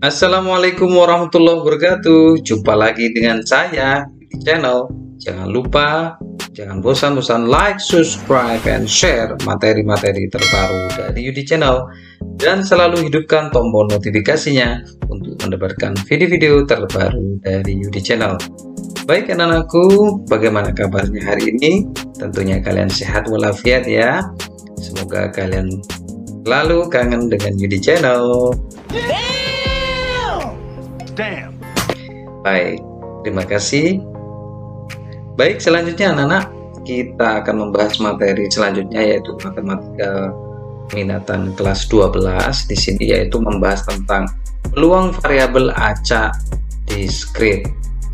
Assalamualaikum warahmatullahi wabarakatuh. Jumpa lagi dengan saya di channel. Jangan lupa, jangan bosan-bosan like, subscribe, and share materi-materi terbaru dari Yudi Channel. Dan selalu hidupkan tombol notifikasinya untuk mendapatkan video-video terbaru dari Yudi Channel. Baik anak-anakku, bagaimana kabarnya hari ini? Tentunya kalian sehat walafiat ya. Semoga kalian selalu kangen dengan Yudi Channel. Damn. Baik, terima kasih. Baik, selanjutnya anak-anak, kita akan membahas materi selanjutnya yaitu matematika peminatan kelas 12. Di sini yaitu membahas tentang peluang variabel acak diskrit.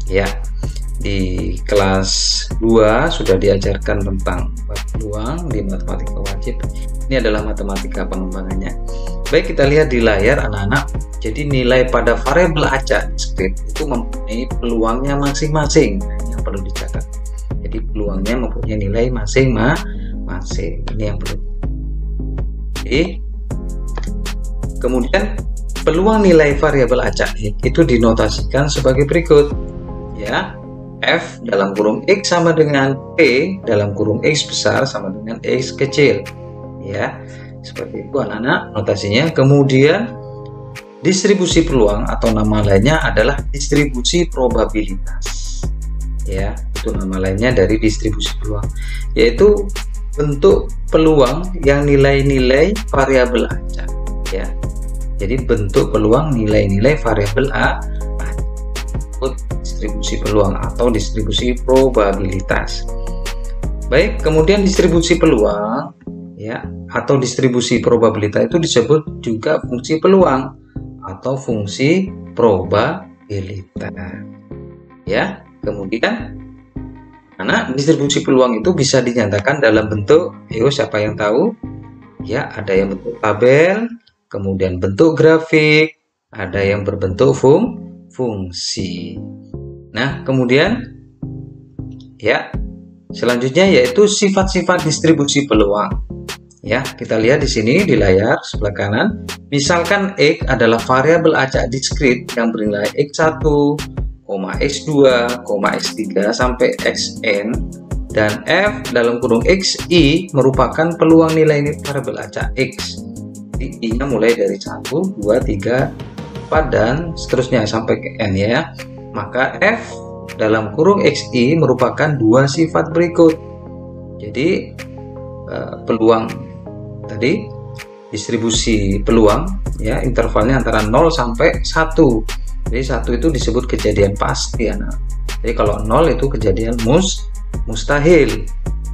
Ya, di kelas 2 sudah diajarkan tentang peluang di matematika wajib. Ini adalah matematika pengembangannya. Baik, kita lihat di layar anak-anak. Jadi nilai pada variabel acak diskrit itu mempunyai peluangnya masing-masing. Nah, yang perlu dicatat. Jadi peluangnya mempunyai nilai masing-masing. Ini yang perlu. Oke. Kemudian peluang nilai variabel acak X itu dinotasikan sebagai berikut. Ya. F dalam kurung X sama dengan P dalam kurung X besar sama dengan X kecil. Ya. Seperti itu anak-anak notasinya. Kemudian distribusi peluang atau nama lainnya adalah distribusi probabilitas. Ya, itu nama lainnya dari distribusi peluang, yaitu bentuk peluang yang nilai-nilai variabel acak. Ya, jadi bentuk peluang nilai-nilai variabel distribusi peluang atau distribusi probabilitas. Baik, kemudian distribusi peluang ya atau distribusi probabilitas itu disebut juga fungsi peluang atau fungsi probabilitas. Ya, kemudian distribusi peluang itu bisa dinyatakan dalam bentuk, siapa yang tahu? Ya, ada yang bentuk tabel, kemudian bentuk grafik, ada yang berbentuk fungsi. Nah, kemudian ya, selanjutnya yaitu sifat-sifat distribusi peluang. Ya, kita lihat di sini di layar sebelah kanan. Misalkan X adalah variabel acak diskrit yang bernilai X1, X2, X3 sampai Xn, dan F dalam kurung Xi merupakan peluang nilai variabel acak X. I-nya mulai dari 1, 2, 3, 4 dan seterusnya sampai ke N ya. Maka F dalam kurung Xi merupakan dua sifat berikut. Jadi peluang tadi distribusi peluang ya intervalnya antara 0 sampai 1. Jadi 1 itu disebut kejadian pasti anak. Jadi kalau 0 itu kejadian mustahil.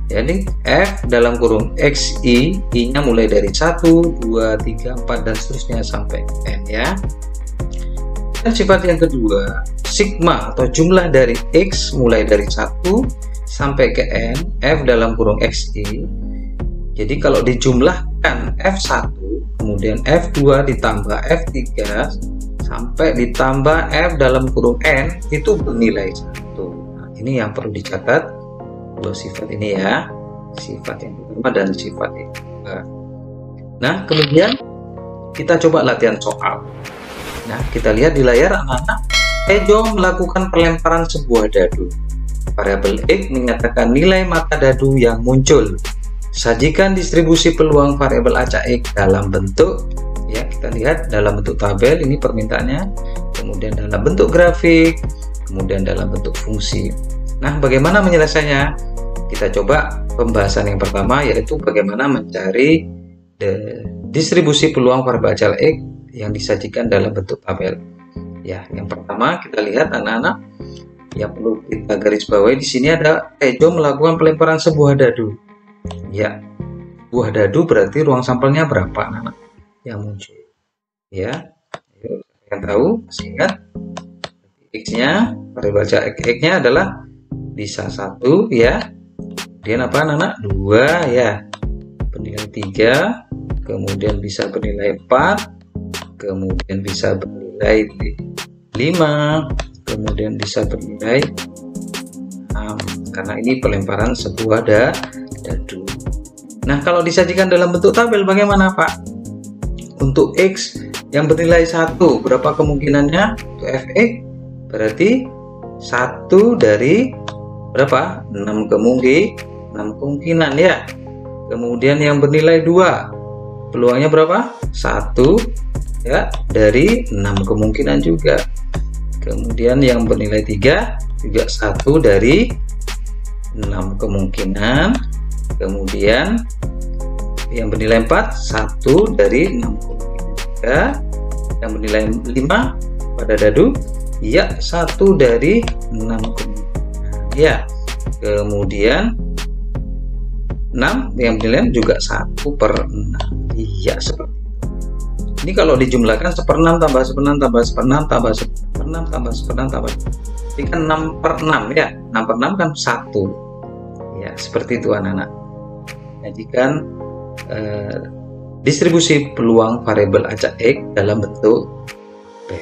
Jadi F dalam kurung Xi, I-nya mulai dari 1, 2, 3, 4 dan seterusnya sampai N ya. Dan sifat yang kedua, sigma atau jumlah dari X mulai dari 1 sampai ke N, F dalam kurung Xi. Jadi kalau dijumlahkan F1 kemudian F2 ditambah F3 sampai ditambah F dalam kurung N itu bernilai 1. Nah, ini yang perlu dicatat dua sifat ini ya, sifat yang pertama dan sifat yang kedua. Nah, kemudian kita coba latihan soal. Nah, kita lihat di layar anak-anak. Ejo melakukan pelemparan sebuah dadu. Variabel X menyatakan nilai mata dadu yang muncul. Sajikan distribusi peluang variabel acak X dalam bentuk, ya kita lihat dalam bentuk tabel, ini permintaannya, kemudian dalam bentuk grafik, kemudian dalam bentuk fungsi. Nah, bagaimana menyelesaikannya? Kita coba pembahasan yang pertama yaitu bagaimana mencari distribusi peluang variabel acak X yang disajikan dalam bentuk tabel. Ya, yang pertama kita lihat anak-anak yang perlu kita garis bawahi di sini ada Ejo melakukan pelemparan sebuah dadu. Ya, buah dadu berarti ruang sampelnya berapa anak-anak yang muncul? Ya, yang tahu, masih ingat? X-nya, variabel acak X-nya adalah bisa 1 ya. Kemudian apa anak-anak? 2 ya. Bernilai 3, kemudian bisa bernilai 4, kemudian bisa bernilai 5, kemudian bisa bernilai 6. Karena ini pelemparan sebuah dadu. Nah, kalau disajikan dalam bentuk tabel bagaimana Pak? Untuk X yang bernilai 1, berapa kemungkinannya? Untuk fx berarti 1 dari berapa? 6 kemungkinan ya. Kemudian yang bernilai 2, peluangnya berapa? 1 ya dari 6 kemungkinan juga. Kemudian yang bernilai 3 juga 1 dari 6 kemungkinan. Kemudian yang bernilai 4 1 dari 6 kemungkinan juga. Yang bernilai 5 pada dadu ya 1 dari 6 kemungkinan ya. Kemudian 6 yang bernilai juga 1/6. Iya, seperti itu. Ini kalau dijumlahkan 1/6 tambah 1/6 tambah 1/6 tambah 1/6 tambah 1/6 tambah, ini kan 6/6 ya. 6/6 kan 1 ya, seperti itu anak-anak. Jadi kan distribusi peluang variabel acak X dalam bentuk B.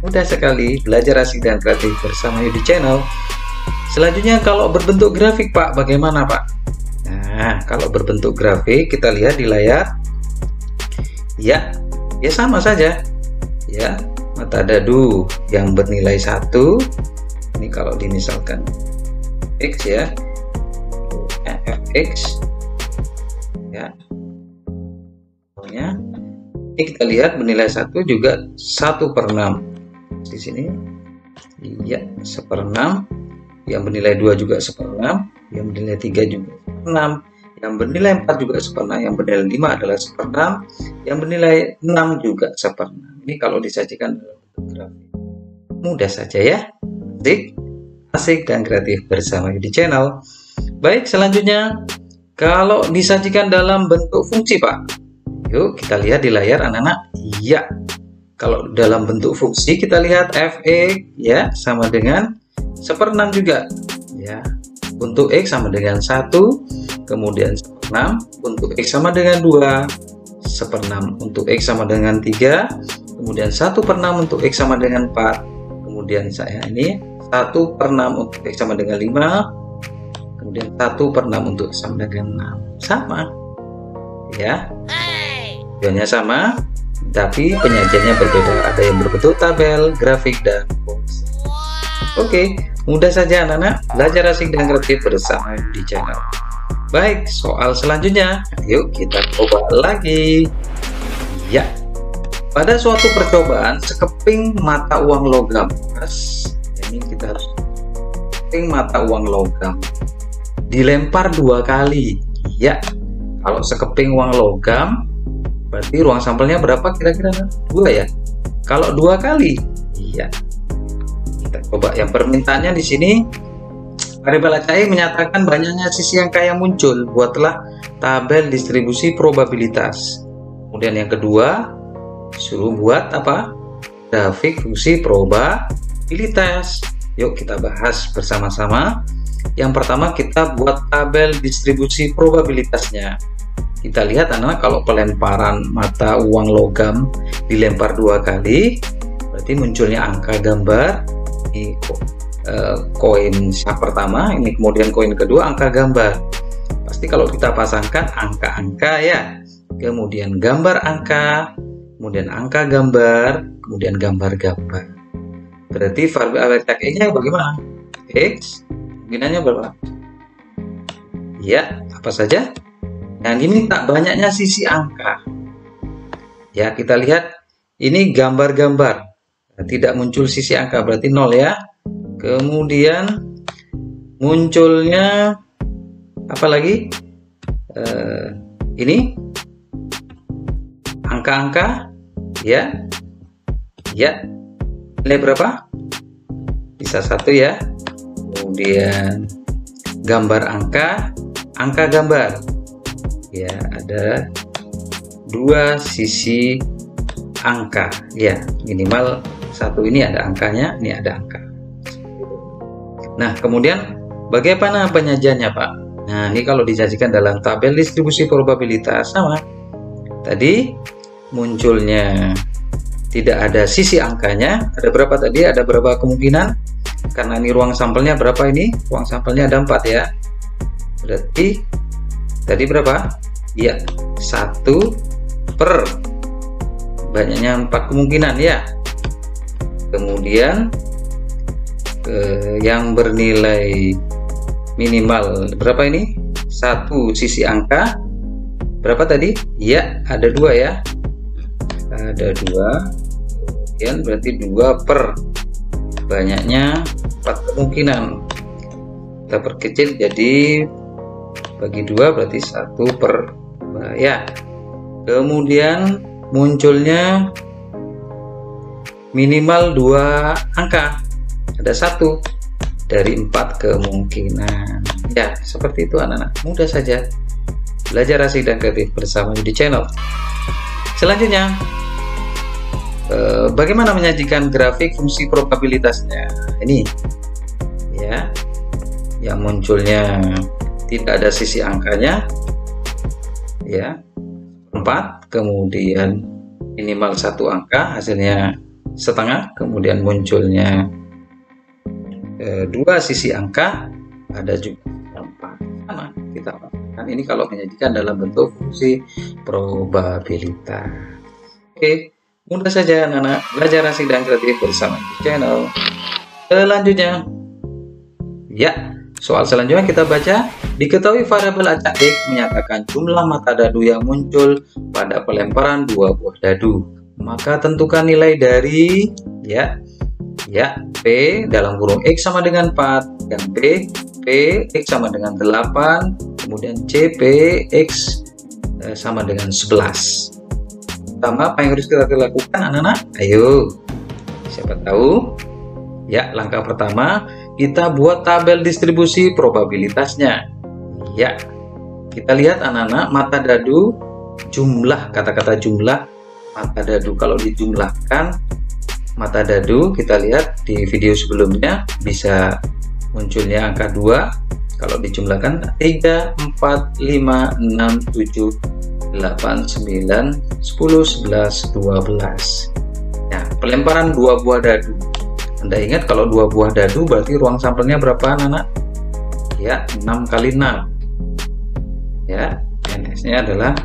Mudah sekali, belajar asik dan kreatif bersama Yudi Channel. Selanjutnya kalau berbentuk grafik Pak, bagaimana Pak? Nah, kalau berbentuk grafik kita lihat di layar. Ya sama saja. Ya, mata dadu yang bernilai 1. Ini kalau dimisalkan X ya. Fx ya. Ini kita lihat bernilai 1 juga 1/6. Di sini ya 1/6. Yang bernilai 2 juga 1/6, yang bernilai 3 juga 1/6, yang bernilai 4 juga 1/6, yang bernilai 5 adalah 1/6, yang bernilai 6 juga 1/6. Ini kalau disajikan dalam bentuk grafik. Mudah saja ya. Asik dan kreatif bersama Yudi Channel. Baik, selanjutnya kalau disajikan dalam bentuk fungsi Pak. Yuk kita lihat di layar anak-anak. Iya. Kalau dalam bentuk fungsi kita lihat fx ya sama dengan 1/6 juga ya. Untuk X sama dengan 1, kemudian 1/6, untuk X sama dengan 2, 1/6 untuk X sama dengan 3, kemudian 1/6 untuk X sama dengan 4, kemudian saya ini 1/6 untuk X sama dengan 5, kemudian 1/6 untuk X sama dengan 6. Sama ya, tujuannya sama tapi penyajiannya berbeda, ada yang berbentuk tabel, grafik, dan fungsi. Oke, mudah saja anak-anak, belajar asik dan kreatif bersama di channel. Baik, soal selanjutnya, yuk kita coba lagi. Ya, pada suatu percobaan sekeping mata uang logam, ini kita harus sekeping mata uang logam dilempar 2 kali. Ya, kalau sekeping uang logam berarti ruang sampelnya berapa kira-kira? 2 ya. Kalau 2 kali, iya. Kita coba yang permintaannya di sini. Variabel acak menyatakan banyaknya sisi angka yang muncul. Buatlah tabel distribusi probabilitas. Kemudian yang kedua, suruh buat apa? Grafik fungsi probabilitas. Yuk kita bahas bersama-sama. Yang pertama kita buat tabel distribusi probabilitasnya. Kita lihat anak, kalau pelemparan mata uang logam dilempar 2 kali, berarti munculnya angka gambar. Ini koin yang pertama, ini kemudian koin kedua angka gambar. Pasti kalau kita pasangkan angka-angka ya, kemudian gambar angka, kemudian angka gambar, kemudian gambar-gambar. Berarti variabel acak-nya bagaimana? X, kemungkinannya berapa? Ya, apa saja? Yang ini tak banyaknya sisi angka. Ya, kita lihat ini gambar-gambar. Tidak muncul sisi angka, berarti 0 ya. Kemudian munculnya apa lagi? Ini angka-angka ya. Ya. Nilai berapa? Bisa 1 ya. Kemudian gambar angka, angka gambar. Ya, ada 2 sisi angka ya, minimal 1 ini ada angkanya, ini ada angka. Nah, kemudian bagaimana penyajiannya Pak? Nah, ini kalau disajikan dalam tabel distribusi probabilitas sama. Tadi munculnya tidak ada sisi angkanya. Ada berapa tadi? Ada berapa kemungkinan? Karena ini ruang sampelnya berapa ini? Ruang sampelnya ada 4 ya. Berarti tadi berapa? Ya, 1/. banyaknya 4 kemungkinan ya. Kemudian yang bernilai minimal berapa ini? 1 sisi angka berapa tadi? Ya, ada 2 ya. Ada 2. Kemudian berarti 2 per banyaknya 4 kemungkinan. Kita perkecil jadi bagi 2 berarti 1 per ya. Kemudian munculnya minimal 2 angka. Ada 1 dari 4 kemungkinan. Ya, seperti itu anak-anak. Mudah saja. Belajar asik dan kreatif bersama di channel. Selanjutnya, bagaimana menyajikan grafik fungsi probabilitasnya? Ini ya, yang munculnya tidak ada sisi angkanya ya, 4, kemudian minimal 1 angka, hasilnya setengah, kemudian munculnya 2 sisi angka, ada juga 4. Sama kita lakukan ini kalau menyajikan dalam bentuk fungsi probabilitas. Oke, mudah saja anak-anak. Belajar asik dan kreatif bersama di channel. Selanjutnya ya, soal selanjutnya kita baca. Diketahui variabel acak X menyatakan jumlah mata dadu yang muncul pada pelemparan 2 buah dadu. Maka tentukan nilai dari ya P dalam kurung X sama dengan 4, dan P X sama dengan 8, kemudian C P X sama dengan 11. Pertama, apa yang harus kita lakukan anak-anak? Ayo, siapa tahu ya. Langkah pertama, kita buat tabel distribusi probabilitasnya ya. Kita lihat anak-anak, mata dadu jumlah, kata-kata jumlah mata dadu. Kalau dijumlahkan mata dadu, kita lihat di video sebelumnya bisa munculnya angka 2. Kalau dijumlahkan 3, 4, 5, 6, 7, 8, 9, 10, 11, 12. Nah, pelemparan 2 buah dadu. Anda ingat kalau 2 buah dadu berarti ruang sampelnya berapa anak-anak? Ya, 6 kali 6. Ya, NS-nya adalah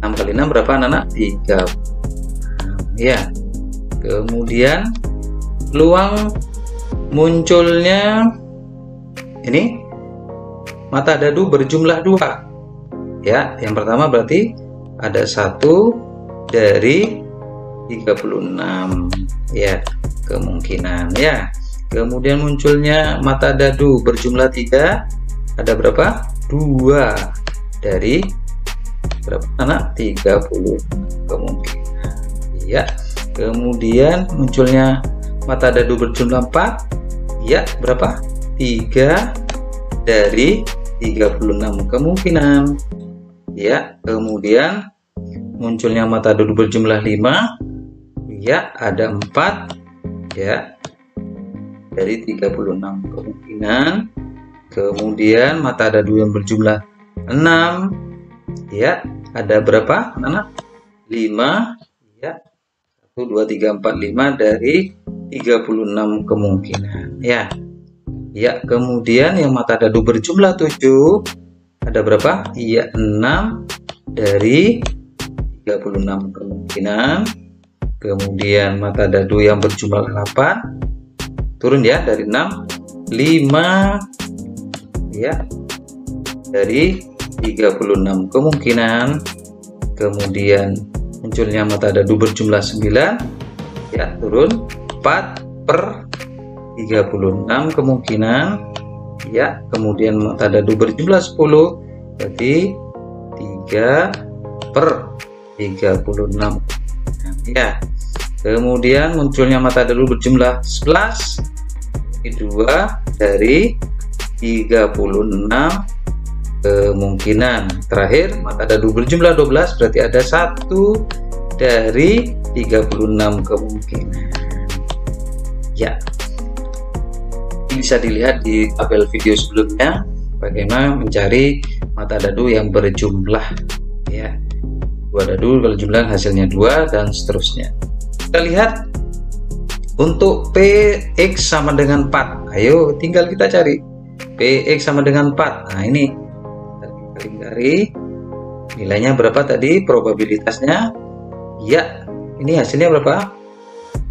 6 kali 6 berapa anak-anak? 3. Ya. Kemudian peluang munculnya ini mata dadu berjumlah 2. Ya, yang pertama berarti ada 1 dari 36 ya, kemungkinan ya. Kemudian munculnya mata dadu berjumlah 3, ada berapa? 2 dari berapa anak? 30 kemungkinan ya. Kemudian munculnya mata dadu berjumlah 4 ya, berapa? 3 dari 36 kemungkinan ya. Kemudian munculnya mata dadu berjumlah 5 ya, ada 4 ya dari 36 kemungkinan. Kemudian mata dadu yang berjumlah 6 ya, ada berapa anak? 5 ya. 1, 2, 3, 4, 5 dari 36 kemungkinan ya. Ya, kemudian yang mata dadu berjumlah 7 ada berapa? Iya, 6 dari 36 kemungkinan. Kemudian mata dadu yang berjumlah 8 turun ya dari 6, 5 ya dari 36 kemungkinan. Kemudian munculnya mata dadu berjumlah 9 ya, turun 4 per 36 kemungkinan ya. Kemudian mata dadu berjumlah 10 jadi 3 per 36 ya. Kemudian munculnya mata dadu berjumlah 11 ini 2 dari 36 kemungkinan. Terakhir mata dadu berjumlah 12 berarti ada 1 dari 36 kemungkinan ya. Ini bisa dilihat di tabel video sebelumnya bagaimana mencari mata dadu yang berjumlah ya. 2 dadu kalau jumlah hasilnya 2 dan seterusnya. Kita lihat untuk PX sama dengan 4. Ayo tinggal kita cari PX sama dengan 4. Nah ini dari nilainya berapa tadi probabilitasnya Ya, ini hasilnya berapa?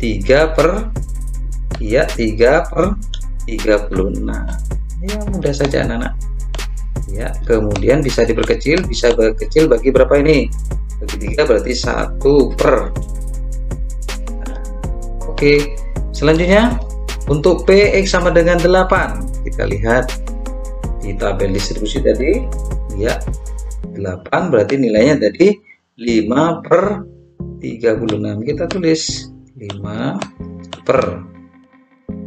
3 per 36. Ya, mudah saja anak-anak. Ya, kemudian bisa diperkecil, bisa berkecil bagi berapa ini? Bagi 3 berarti 1 per. Nah, oke, selanjutnya untuk PX sama dengan 8. Kita lihat di tabel distribusi tadi, ya 8 berarti nilainya tadi 5 per 36. Kita tulis 5 per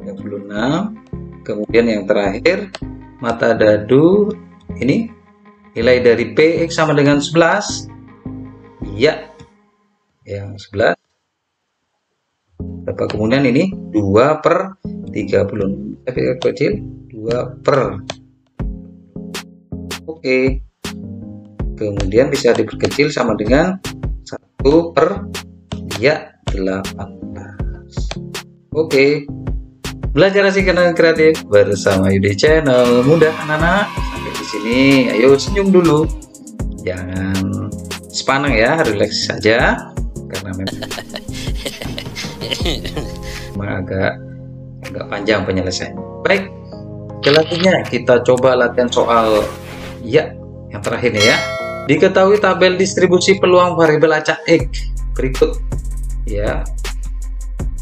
36. Kemudian yang terakhir mata dadu ini nilai dari PX sama dengan 11. Ya, yang 11. Berapa kemudian ini 2 per 36. Kecil 2 per. Oke. Kemudian bisa diperkecil sama dengan 1 per 18. Oke. Belajar asik dan kreatif bersama Yudi Channel. Mudah anak-anak. Sampai di sini, ayo senyum dulu. Jangan sepanang ya, relax saja karena memang agak panjang penyelesaiannya. Baik. Selanjutnya kita coba latihan soal ya yang terakhir nih ya. Diketahui tabel distribusi peluang variabel acak X berikut ya.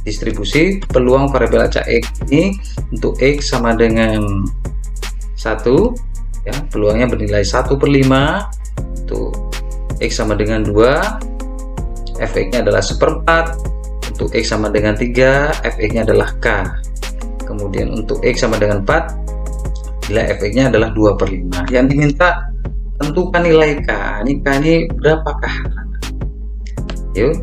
Distribusi peluang variabel acak X ini untuk X sama dengan 1 ya, peluangnya bernilai 1 per 5. Untuk X sama dengan 2, fx nya adalah 1/4. Untuk X sama dengan 3, fx nya adalah K. Kemudian untuk X sama dengan 4, bila fx nya adalah 2 per 5. Yang diminta tentukan nilai K. Ini K ini berapakah? Yuk,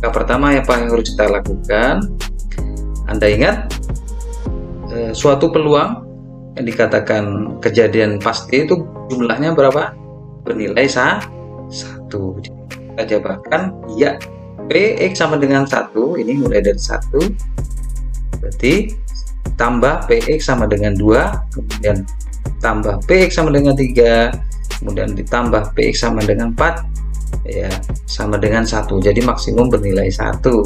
K pertama apa yang harus kita lakukan? Anda ingat suatu peluang yang dikatakan kejadian pasti itu jumlahnya berapa? Bernilai 1. Kita jabarkan ya PX sama dengan 1, ini mulai dari 1, berarti tambah PX sama dengan 2, kemudian tambah PX sama dengan 3, kemudian ditambah PX sama dengan 4, ya sama dengan 1, jadi maksimum bernilai 1.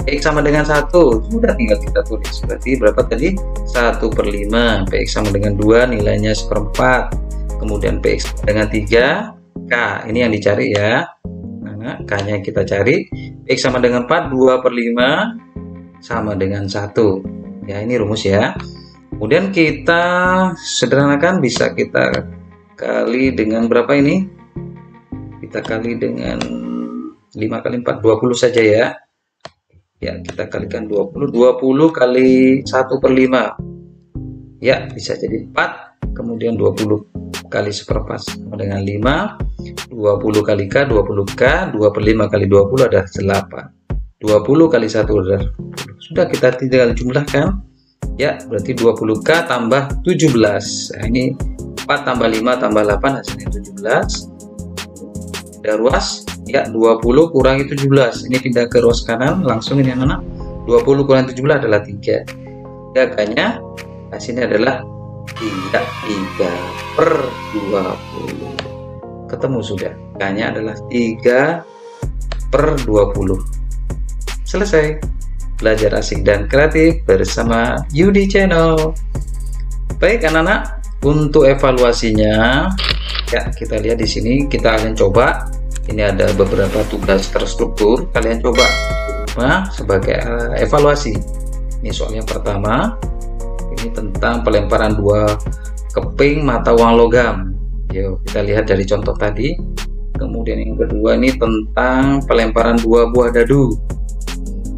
PX sama dengan 1 sudah tinggal kita tulis, berarti berapa tadi? 1 per 5. PX sama dengan 2 nilainya 1/4, kemudian PX sama dengan 3, K ini yang dicari ya. Nah, K nya kita cari. PX sama dengan 4, 2 per 5 sama dengan 1 ya, ini rumus ya. Kemudian kita sederhanakan, bisa kita kali dengan berapa ini? Kita kali dengan 5 kali 4, 20 saja ya. Ya, kita kalikan 20. 20 kali 1 per 5. Ya, bisa jadi 4. Kemudian 20 kali 1/4 sama dengan 5. 20 kali K, 20K. 2 per 5 kali 20 adalah 8. 20 kali 1 adalah 20. Sudah, kita tinggal jumlahkan. Ya, berarti 20K tambah 17. Nah, ini 4 tambah 5 tambah 8 hasilnya 17. Ada ruas. Ya, 20 kurangi 17. Ini pindah ke ruas kanan. Langsung ini anak-anak. 20 kurangi 17 adalah 3. Gakanya hasilnya adalah 3 per 20. Ketemu sudah. Gakanya adalah 3 per 20. Selesai. Belajar asik dan kreatif bersama Yudi Channel. Baik anak-anak, untuk evaluasinya ya kita lihat di sini, kita akan coba. Ini ada beberapa tugas terstruktur, kalian coba sebagai evaluasi. Ini soal yang pertama, ini tentang pelemparan 2 keping mata uang logam. Yuk kita lihat dari contoh tadi. Kemudian yang kedua ini tentang pelemparan 2 buah dadu.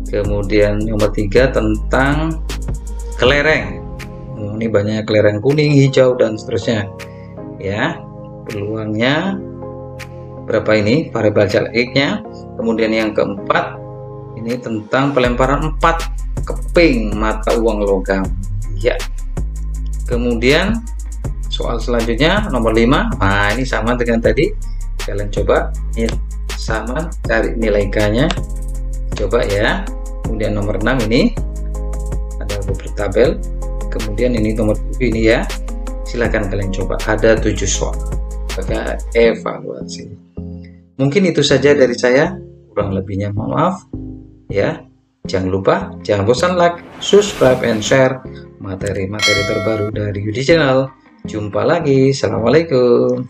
Kemudian nomor 3 tentang kelereng. Ini banyak kelereng kuning, hijau dan seterusnya. Ya, peluangnya berapa ini? Variabel acak X-nya. Kemudian yang keempat ini tentang pelemparan 4 keping mata uang logam. Ya. Kemudian soal selanjutnya nomor 5. Nah, ini sama dengan tadi. Kalian coba ini sama, cari nilai K-nya. Coba ya. Kemudian nomor 6 ini ada beberapa tabel. Kemudian ini nomor 7 ini ya. Silahkan kalian coba. Ada 7 soal sebagai evaluasi. Mungkin itu saja dari saya. Kurang lebihnya mohon maaf ya. Jangan lupa, jangan bosan like, subscribe, and share materi-materi terbaru dari Yudi Channel. Jumpa lagi. Assalamualaikum.